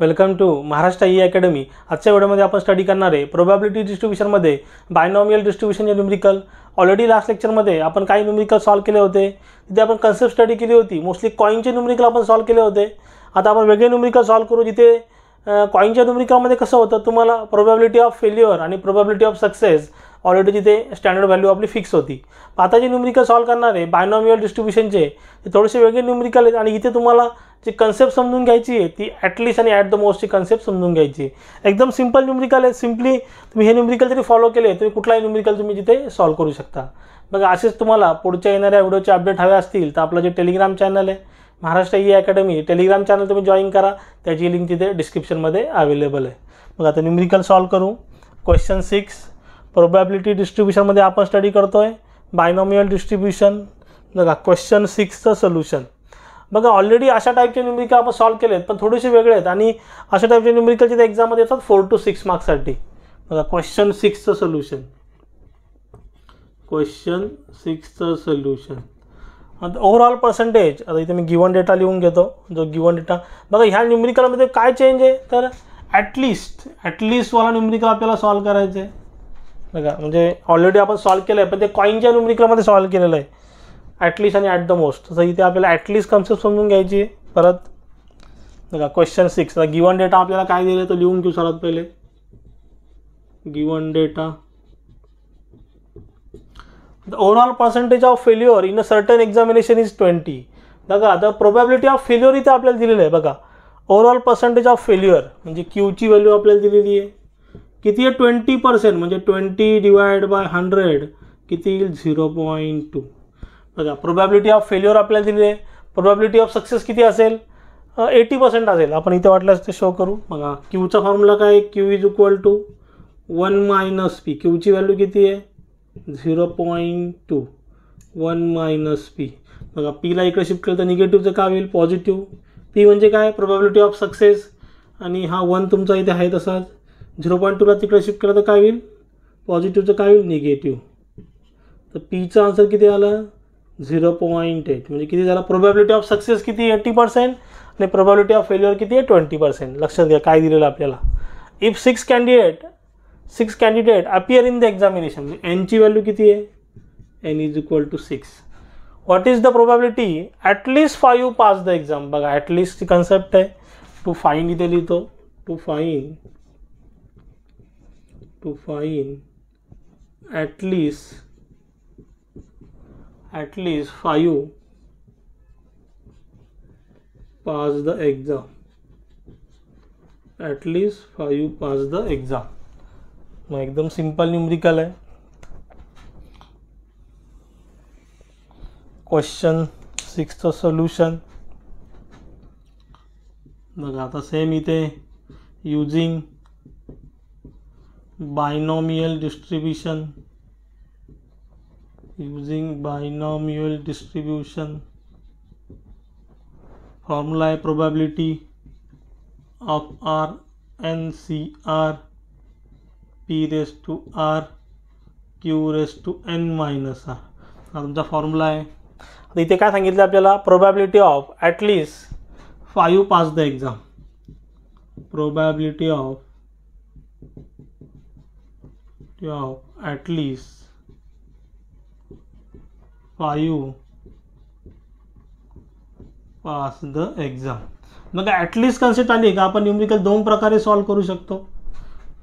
Welcome to Maharashtra E academy. आजच्या व्हिडिओमध्ये आपण स्टडी करणार आहे प्रोबॅबिलिटी डिस्ट्रीब्युशनमध्ये बायनॉमियल डिस्ट्रीब्युशनचे न्यूमेरिकल। ऑलरेडी लास्ट लेक्चरमध्ये आपण काही न्यूमेरिकल सॉल्व केले होते, तिथे आपण कन्सेप्ट स्टडी केली होती। मोस्टली कॉइनचे न्यूमेरिकल आपण सॉल्व केले होते। आता आपण वेगळे न्यूमेरिकल सॉल्व करू, जिथे कॉइनच्या न्यूमेरिकलमध्ये कसं होतं, तुम्हाला प्रोबॅबिलिटी ऑफ फेल्युअर आणि प्रोबॅबिलिटी ऑफ सक्सेस ऑलरेडी तिथे स्टँडर्ड व्हॅल्यू आपली फिक्स होती। आता जे न्यूमेरिकल सॉल्व करणार आहे बायनॉमियल डिस्ट्रीब्युशनचे ते थोडेसे वेगळे न्यूमेरिकल आहेत आणि इथे तुम्हाला जी कन्सेप्ट समजून घ्यायची आहे ती ॲटलिस्ट आणि ॲट द मोस्टची कन्सेप्ट समजून घ्यायची आहे। एकदम सिंपल न्यूमेरिकल आहे। सिम्पली तुम्ही हे न्यूमेरिकल जरी फॉलो केले तुम्ही कुठलाही न्यूमेरिकल तुम्ही तिथे सॉल्व करू शकता। बघा, असेच तुम्हाला पुढच्या येणाऱ्या व्हिडिओचे अपडेट हवे असतील तर आपलं जे टेलिग्राम चॅनल आहे Maharashtra E academy, Telegram channel तुम्ही जॉईन करा, त्याची लिंक तिथे डिस्क्रिप्शनमध्ये अवेलेबल आहे। मग आता न्यूमेरिकल सॉल्व करू। क्वेश्चन 6 प्रोबॅबिलिटी डिस्ट्रीब्युशनमध्ये आपण स्टडी करतोय बायनॉमियल डिस्ट्रीब्युशन। बघा क्वेश्चन 6चं सोल्युशन। बघा, ऑलरेडी अशा टाईपचे न्यूमेरिकल आपण सॉल्व केलेत पण थोडेसे वेगळे आहेत आणि अशा टाईपचे न्यूमेरिकल जिथे एक्झाममध्ये येतात 4 to 6 मार्क्ससाठी। बघा क्वेश्चन 6चं सोल्युशन। क्वेश्चन 6चं सोल्युशन। आता ओव्हरऑल पर्सेंटेज, आता इथे मी गिवन डेटा लिहून घेतो, जो गिवन डेटा। बघा ह्या न्यूमेरिकलमध्ये काय चेंज आहे तर ॲटलिस्ट वाला न्यूमेरिकल आपल्याला सॉल्व करायचं आहे। बघा म्हणजे ऑलरेडी आपण सॉल्व केलं आहे पण ते कॉइनच्या न्यूमेरिकलमध्ये सॉल्व केलेलं आहे ॲटलिस्ट आणि ॲट द मोस्ट। तर इथे आपल्याला ॲटलिस्ट कन्सेप्ट समजून घ्यायची आहे। परत बघा क्वेश्चन 6 आता गिवन डेटा आपल्याला काय दिलं तो लिहून घेऊ सर्वात पहिले। Given data the overall percentage of failure in a certain examination is 20। बघा आता प्रोबॅबिलिटी ऑफ फेल्युअर इथे आपल्याला दिलेलं आहे। बघा ओव्हरऑल पर्सेंटेज ऑफ फेल्युअर म्हणजे क्यूची व्हॅल्यू आपल्याला दिलेली आहे किती आहे 20%, म्हणजे 20 डिवाइड बाय 100 किती येईल 0.2। बघा प्रोबॅबिलिटी ऑफ फेल्युअर आपल्याला दिली आहे। प्रोबॅबिलिटी ऑफ सक्सेस किती असेल 80% असेल। आपण इथे वाटल्यास ते शो करू। बघा क्यूचा फॉर्म्युला काय, Q is equal to 1 - p। क्यूची व्हॅल्यू किती आहे 0.2, 1 - p। बघा पीला इकडे शिफ्ट केलं तर निगेटिव्हचं काय होईल पॉझिटिव्ह। पी म्हणजे काय प्रोबॅबिलिटी ऑफ सक्सेस आणि हा 1 तुमचा इथे आहे तसाच। 0.2ला तिकडे शिफ्ट केलं तर काय होईल पॉझिटिव्हचं काय होईल निगेटिव्ह। तर पीचा आन्सर किती आला 0.8, म्हणजे किती झाला प्रोबॅबिलिटी ऑफ सक्सेस किती 80% आणि प्रोबॅबिलिटी ऑफ फेल्युअर किती आहे 20%। लक्षात घ्या काय दिलेलं आपल्याला। If 6 candidate appear in the examination, एनची व्हॅल्यू किती आहे N is equal to 6। What is the probability at least 5 pass the exam. बघा ॲटलिस्टची कन्सेप्ट आहे। टू फाईन इथे लिहितो, to find at least 5 pass the exam, at least 5 pass the exam. मग एकदम सिंपल न्यूमेरिकल आहे। क्वेश्चन 6चं सोल्युशन। बघा आता सेम इथे यूजिंग बायनॉमियल डिस्ट्रीब्यूशन फॉर्म्युला आहे probability of R N C R p raised to r q raised to n minus r। हा तुमचा फॉर्म्युला आहे। आता इथे काय सांगितलं आपल्याला probability of at least 5 pass the exam. Probability of at least 5 pass the exam. मग ॲटलिस्ट कन्सेप्ट आली का आपण न्यूमेरिकल 2 प्रकारे सॉल्व करू शकतो।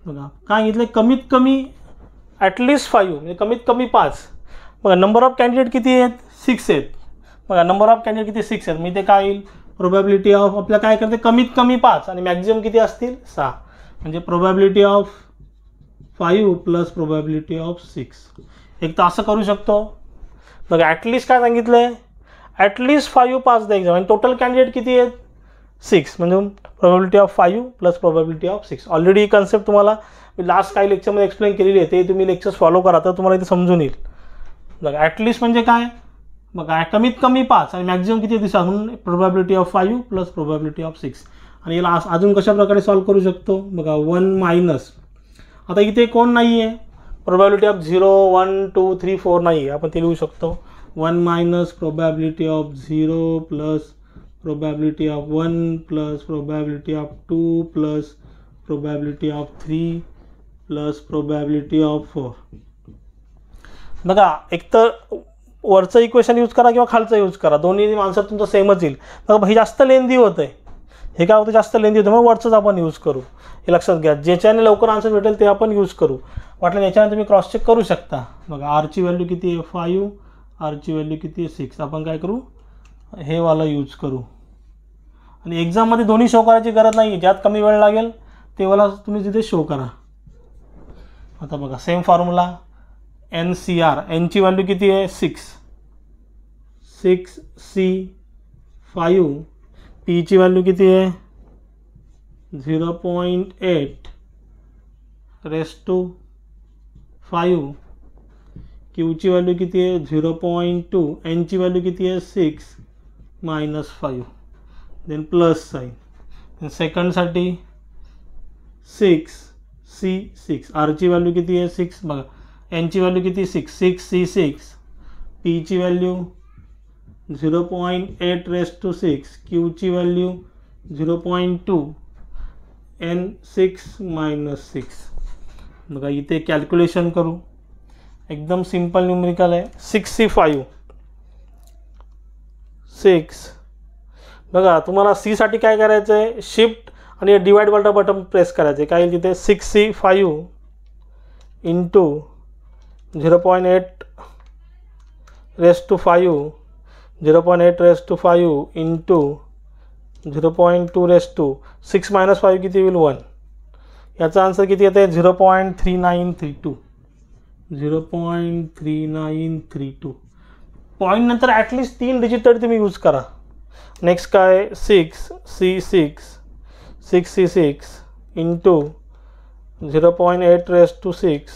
बघा काय घेतलं कमीत कमी ॲटलिस्ट 5 म्हणजे कमीत कमी 5। बघा नंबर ऑफ कॅन्डिडेट किती आहेत 6 आहेत। बघा नंबर ऑफ कॅन्डिडेट किती 6 आहेत, मी ते काय येईल प्रोबॅबिलिटी ऑफ आपल्या काय करते कमीत कमी 5 आणि मॅक्झिमम किती असतील 6, म्हणजे probability of 5 plus probability of 6। एक तर असं करू शकतो। बघा ॲटलिस्ट काय सांगितलं आहे ॲटलिस्ट 5 पास द एक्झाम आणि टोटल कॅन्डिडेट किती आहेत 6, म्हणजे probability of 5 plus probability of 6। Already he concept तुम्हाला मी लास्ट काही लेक्चरमध्ये एक्सप्लेन केलेली आहे, ते तुम्ही लेक्चर्स फॉलो करा तर तुम्हाला इथे समजून येईल। बघा ॲटलिस्ट म्हणजे काय, बघा कमीत कमी 5 आणि मॅक्झिमम किती दिसा म्हणून probability of 5 plus probability of 6। आणि याला अजून कशा प्रकारे सॉल्व करू शकतो बघा 1 मायनस, आता इथे कोण नाही आहे प्रोबॅबिलिटी ऑफ 0 1 2 3 4 नाही, आपण ते लिहू शकतो 1 minus probability of 0 plus probability of 1 plus probability of 2 plus probability of 3 plus probability of 4. बघा, एक तर वरचं इक्वेशन यूज करा किंवा खालचं यूज करा, दोन्ही आन्सर तुमचं सेमच येईल. बघा हे जास्त लेंदी होतं आहे, हे काय होतं जास्त लेंदी होतं, मग वरचंच आपण यूज करू. हे लक्षात घ्या, ज्याच्याने लवकर आन्सर भेटेल ते आपण यूज करू. वाटलं याच्याने तुम्ही क्रॉस चेक करू शकता. बघा आरची व्हॅल्यू किती आहे 5, आरची व्हॅल्यू किती आहे 6. आपण काय करू, हे वाला यूज करू. आणि एक्झाममध्ये दोन्ही शो करायची गरज नाही, ज्यात कमी वेळ लागेल ते वाला तुम्ही तिथे शो करा. आता बघा सेम फॉर्म्युला NCR, एनची व्हॅल्यू किती आहे 6, 6C5, पीची व्हॅल्यू किती आहे 0.8 रेस्ट टू 5, क्यूची व्हॅल्यू किती आहे 0.2, एनची व्हॅल्यू किती आहे 6 -5, देन प्लस साईन. सेकंडसाठी 6C6, आरची व्हॅल्यू किती आहे 6, बघा एनची व्हॅल्यू किती 6, 6C6, पीची व्हॅल्यू 0.8 रेस्ट टू 6, क्यूची व्हॅल्यू 0.2, एन 6 -6. बघा इथे कॅल्क्युलेशन करू, एकदम सिंपल न्यूमेरिकल आहे. 6C5 6. बघा तुम्हाला सी साठी काय करायचं आहे, शिफ्ट आणि डिवाइड बटन प्रेस करायचं आहे. काय येईल तिथे 6C5 into 0.8 raised to 5, 0.8 raised to 5 into 0.2 raised to 6 -5 किती होईल 1. याचा आन्सर किती येते 0.3932, 0.3932. पॉईंट नंतर ॲटलिस्ट 3 डिजिट तरी तुम्ही यूज करा. नेक्स्ट काय 6C6 into 0.8 raised to 6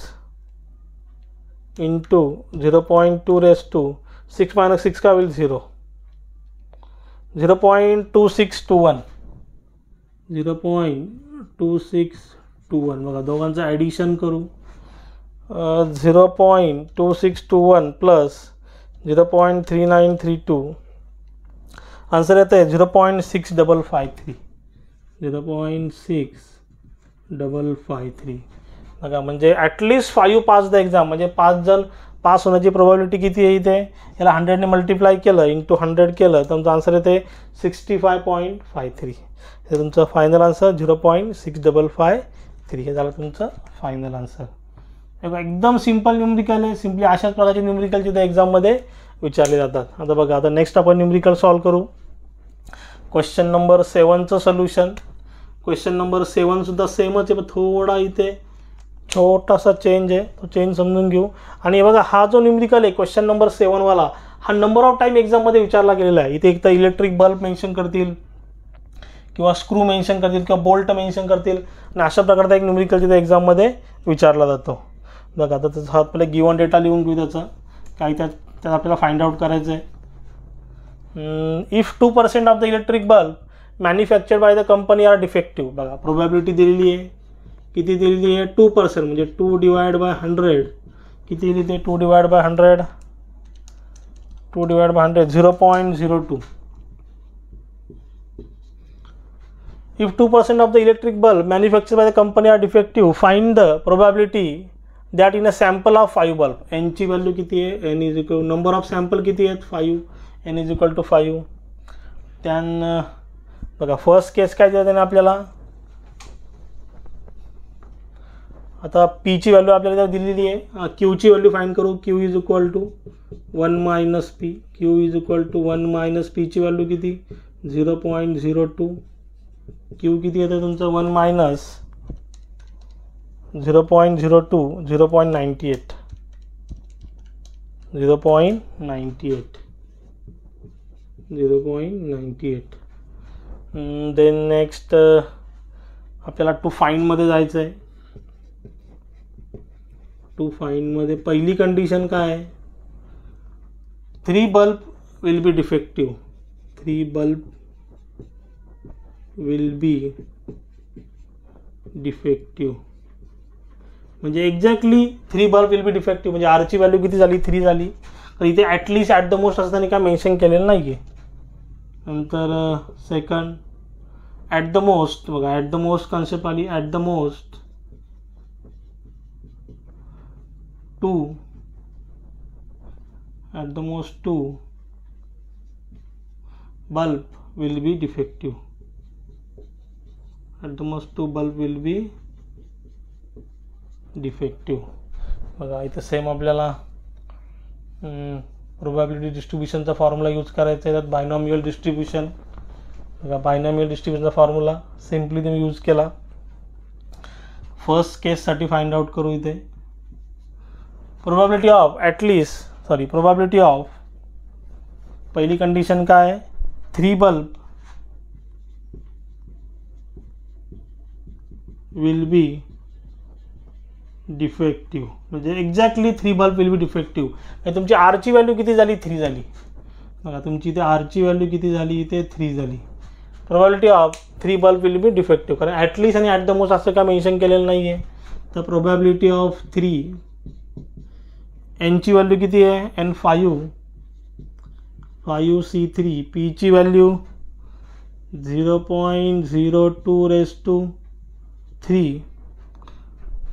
into 0.2 raised to 6 -6 का होईल 0, 0.2621, 0.2621. बघा दोघांचं ॲडिशन करू, 0.2621 प्लस 0.3932, आन्सर येतं आहे 0.6553, 0.6553. बघा म्हणजे ॲटलिस्ट 5 पास द एक्झाम, म्हणजे 5 जण पास होण्याची प्रोबॅबिलिटी किती आहे इथे, याला 100ने मल्टिप्लाय केलं इंटू 100 केलं तर तुमचं आन्सर येते 65.53. हे तुमचं फायनल आन्सर 0.6553. हे झालं तुमचं फायनल आन्सर. एकदम सिंपल न्यूमरिकल आहे. सिम्पली अशाच प्रकारचे न्यूमरिकल तिथे एक्झाममध्ये विचारले जातात. आता बघा, आता नेक्स्ट आपण न्यूमरिकल सॉल्व करू. क्वेश्चन नंबर 7चं सोल्युशन. क्वेश्चन नंबर 7 सुद्धा सेमच आहे, पण थोडा इथे छोटासा चेंज आहे, तो चेंज समजून घेऊ. आणि बघा हा जो न्यूमरिकल आहे क्वेश्चन नंबर 7 वाला, हा नंबर ऑफ टाईम एक्झाममध्ये विचारला गेलेला आहे. इथे एक तर इलेक्ट्रिक बल्ब मेन्शन करतील किंवा स्क्रू मेन्शन करतील किंवा बोल्ट मेन्शन करतील, आणि अशा प्रकारचा एक न्यूमरिकल तिथे एक्झाममध्ये विचारला जातो. बघा आता त्याचा आपल्याला गिवन डेटा लिहून घेऊ, त्याचा काय त्यात आपल्याला फाइंड आउट करायचं आहे. If 2% of the electric bulb manufactured by the company are defective. बघा प्रोबॅबिलिटी दिलेली आहे, किती दिलेली आहे 2%, म्हणजे 2 डिवाइड बाय 100 किती दिली ते 2 divide by 100, 0.02. If 2% of the electric bulb manufactured by the company are defective, find the probability that in a sample of 5 bulb. n ची व्हॅल्यू किती आहे, n is equal number of sample किती आहेत 5, n is equal to 5. त्यानं बघा first केस काय देते ना आपल्याला, आता p ची व्हॅल्यू आपल्याला दिलेली आहे. q ची व्हॅल्यू फाइंड करू. q is equal to 1 - p, q is equal to 1 - p ची व्हॅल्यू किती 0.02. क्यू किती येतं तुमचं 1 - 0.02, 0.98, 0.98. देन नेक्स्ट आपल्याला टू फाइंडमध्ये जायचं आहे. टू फाइंडमध्ये पहिली कंडिशन काय आहे, 3 bulb will be defective, 3 bulb will be defective, म्हणजे exactly 3 bulb will be defective, म्हणजे आरची व्हॅल्यू किती झाली 3 झाली. तर इथे ॲटलिस्ट ॲट द मोस्ट असताना काय मेन्शन केलेलं नाही आहे, नंतर सेकंड ॲट द मोस्ट, बघा ॲट द मोस्ट कन्सेप्ट आली. At the most 2 at the most 2 bulb will be defective. At the most 2 bulb will be defective. बघा इथे सेम आपल्याला प्रोबॅबिलिटी डिस्ट्रीब्युशनचा फॉर्म्युला यूज करायचा आहे. त्यात बायनॉमियल डिस्ट्रीब्युशन, बघा binomial डिस्ट्रीब्युशनचा formula simply तुम्ही यूज केला. फर्स्ट केससाठी फाइंड आउट करू. इथे प्रोबॅबिलिटी ऑफ प्रोबॅबिलिटी ऑफ पहिली कंडिशन काय आहे, 3 bulb विल बी डिफेक्टिव्ह. म्हणजे exactly 3 bulb will be defective. आणि तुमची आरची व्हॅल्यू किती झाली, 3 झाली. बघा तुमची इथे आरची व्हॅल्यू किती झाली, इथे 3 झाली. Probability of 3 bulb will be defective. कारण ॲटलिस्ट आणि ॲट द मोस्ट असं का मेन्शन केलेलं नाही आहे. तर प्रोबॅबिलिटी ऑफ 3, एनची व्हॅल्यू किती आहे, एन 5C3, पीची व्हॅल्यू 0.02^3,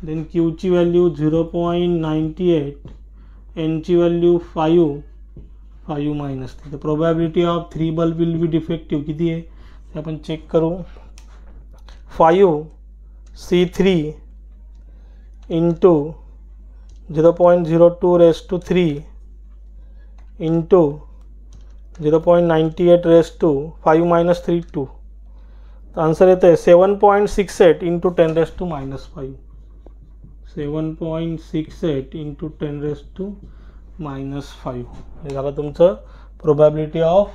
देन क्यूची व्हॅल्यू 0.98, एनची व्हॅल्यू 5 -3. तर probability of 3 bulb will be defective किती आहे ते आपण चेक करू. 5C3 into 0.02^3 into 0.98^5 - 3 2. तर आन्सर येतं आहे 7.68 इंटू 10⁻⁻5. 7.68 इंटू 10⁻⁻5 हे झालं तुमचं probability of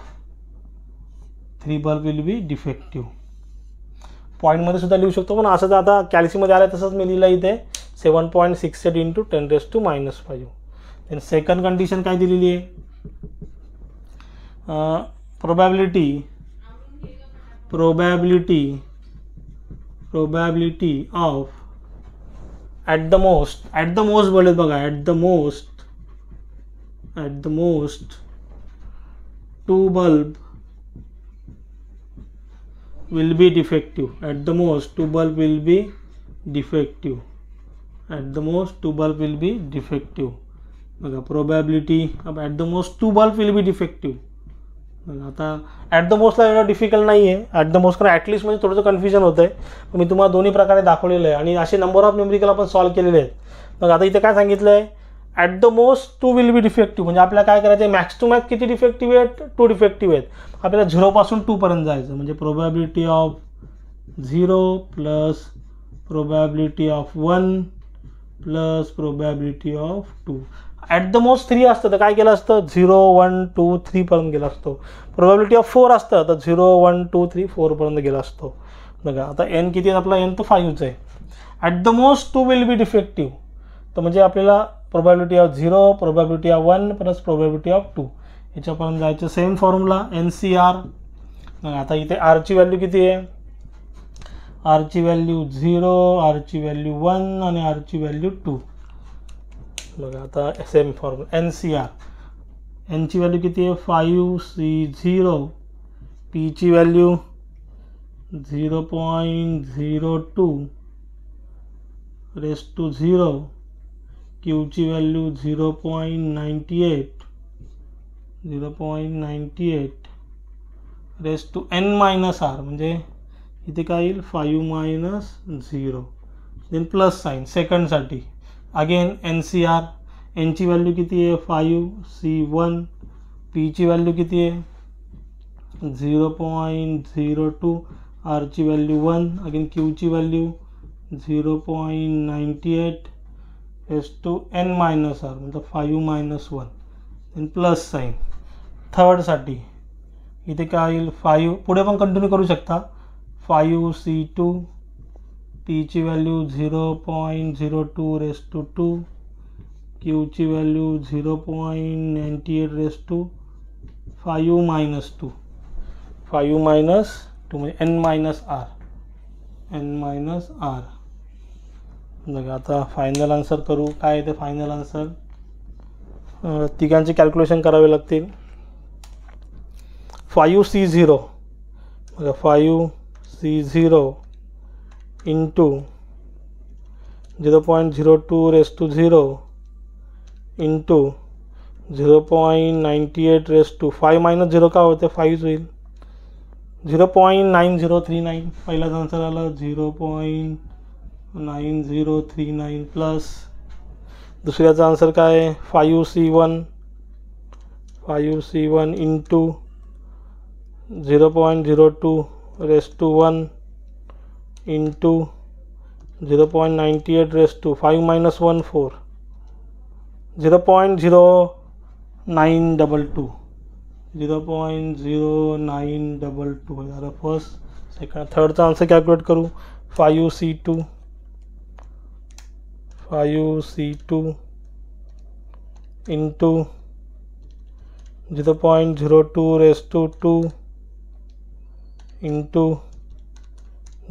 3 bulb will be defective. पॉईंटमध्ये सुद्धा लिहू शकतो, पण असं जर आता कॅल्सीमध्ये आलं तसंच मी लिहिलं इथे 7.68 इंटू 10⁻⁻5. देन सेकंड कंडिशन काय दिलेली आहे, probability of at the most बोलत बघा. At the most 2 bulb will be defective. At the most 2 bulb will be defective. At the most 2 bulb will be defective. बघा प्रोबॅबिलिटी अब at the most 2 bulb will be defective. बघा आता at the मोस्टला एवढं difficult नाही आहे. At the most कारण at least म्हणजे थोडंसं कन्फ्युजन होतं आहे. मी तुम्हाला दोन्ही प्रकारे दाखवलेलं आहे आणि असे नंबर ऑफ न्यूमेरिकल आपण सॉल्व केलेले आहेत. मग आता इथे काय सांगितलं आहे, at the most 2 will be defective. म्हणजे आपल्याला काय करायचं आहे, मॅक्स टू मॅक्स किती डिफेक्टिव्ह आहेत, 2 डिफेक्टिव्ह आहेत. आपल्याला 0 पासून 2 पर्यंत जायचं. म्हणजे probability of 0 plus probability of 1 plus probability of 2. At the most 3 असतं तर काय केलं असतं, 0 1 2 3 पर्यंत गेला असतो. प्रोबॅबिलिटी ऑफ 4 असतं तर 0 1 2 3 4 पर्यंत गेला असतो. बघा आता एन किती आहे आपला, एन तर 5च आहे. At the most 2 will be defective. तर म्हणजे आपल्याला probability of 0 probability of 1 plus probability of 2 याच्यापर्यंत जायचं. Same formula NCR. आता इथे आरची व्हॅल्यू किती आहे, आरची व्हॅल्यू 0, आरची व्हॅल्यू 1 आणि आरची व्हॅल्यू 2. बघा आता सेम फॉर्म्युला NCR. एनची व्हॅल्यू किती आहे 5C0, पीची व्हॅल्यू 0.02^0, क्यूची व्हॅल्यू 0.98 0.98 म्हणजे इथे काय येईल 5 - 0. देन प्लस साईन सेकंडसाठी अगेन NCR. एनची व्हॅल्यू किती आहे 5C1, पीची व्हॅल्यू किती आहे 0.02, आरची व्हॅल्यू 1, अगेन क्यूची व्हॅल्यू 0.98 म्हणजे 5 - 1. देन प्लस साईन थर्डसाठी इथे काय येईल 5, पुढे पण कंटिन्यू करू शकता. 5C2, पीची व्हॅल्यू 0.02^2, क्यूची व्हॅल्यू 0.98^5 -2 म्हणजे N R. बघा आता फायनल आन्सर करू. काय आहे ते फायनल आन्सर, तिघांचे कॅल्क्युलेशन करावे लागतील. 5C0 बघा 5C0 into 0.02 raised to 0 into 0.98 raised to 5 minus 0 का होते 5 होईल 0.9039 पहिलाच आन्सर आला 0.9039 प्लस दुसऱ्याचा आन्सर काय आहे 5C1 into 0.02 raised to 1 into 0.98 raised to 5 minus 1 4 0.0922 0.0922 झालं फर्स्ट सेकंड थर्डचा आन्सर कॅल्क्युलेट करू 5C2 into 0.02 raised to 2 into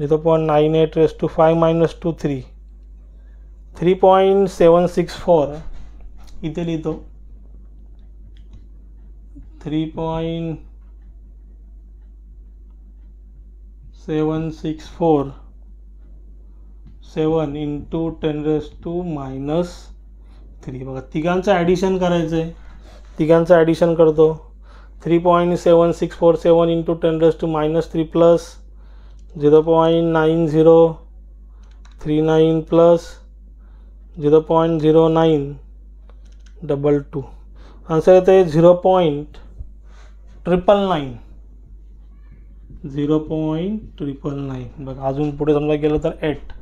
0.98 raised to 5 minus 2 3 3.764 इथे लिहितो 3.764 7 इंटू 10 रेस टू मायनस 3 बघा तिघांचं ॲडिशन करायचं आहे तिघांचं ॲडिशन करतो 3.7647 into 10 raised to minus 3 plus 0.9039 plus 0.0922 answer येते 0.999 बघा अजून पुढे समजा गेलं तर 8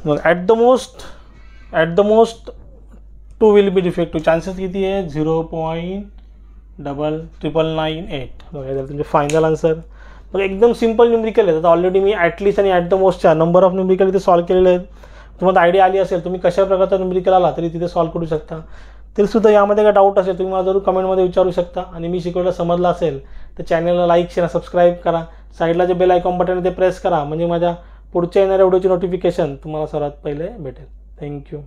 मग at the most 2 will be defective chances किती आहे 0.998 बघा तुमचे फायनल आन्सर मग एकदम सिम्पल न्यूमरिकल आहे. आता ऑलरेडी मी ॲटलिस्ट आणि ॲट द मोस्टच्या नंबर ऑफ न्यूमरिकल इथे सॉल्व केलेले आहेत. तुम्हाला आयडिया आली असेल तुम्ही कशा प्रकारचा न्यूमरिकल आला तरी तिथे सॉल्व करू शकता. तरीसुद्धा यामध्ये काय डाऊट असेल तुम्ही मला जरूर कमेंटमध्ये विचारू शकता. आणि मी शिकवलं समजलं असेल तर चॅनलला लाईक शेअर सबस्क्राईब करा. साईडला जे बेल आयकॉन बटन आहे ते प्रेस करा म्हणजे माझ्या पुढच्या येणाऱ्या व्हिडिओची नोटिफिकेशन तुम्हाला सर्वात पहिले भेटेल. थँक्यू.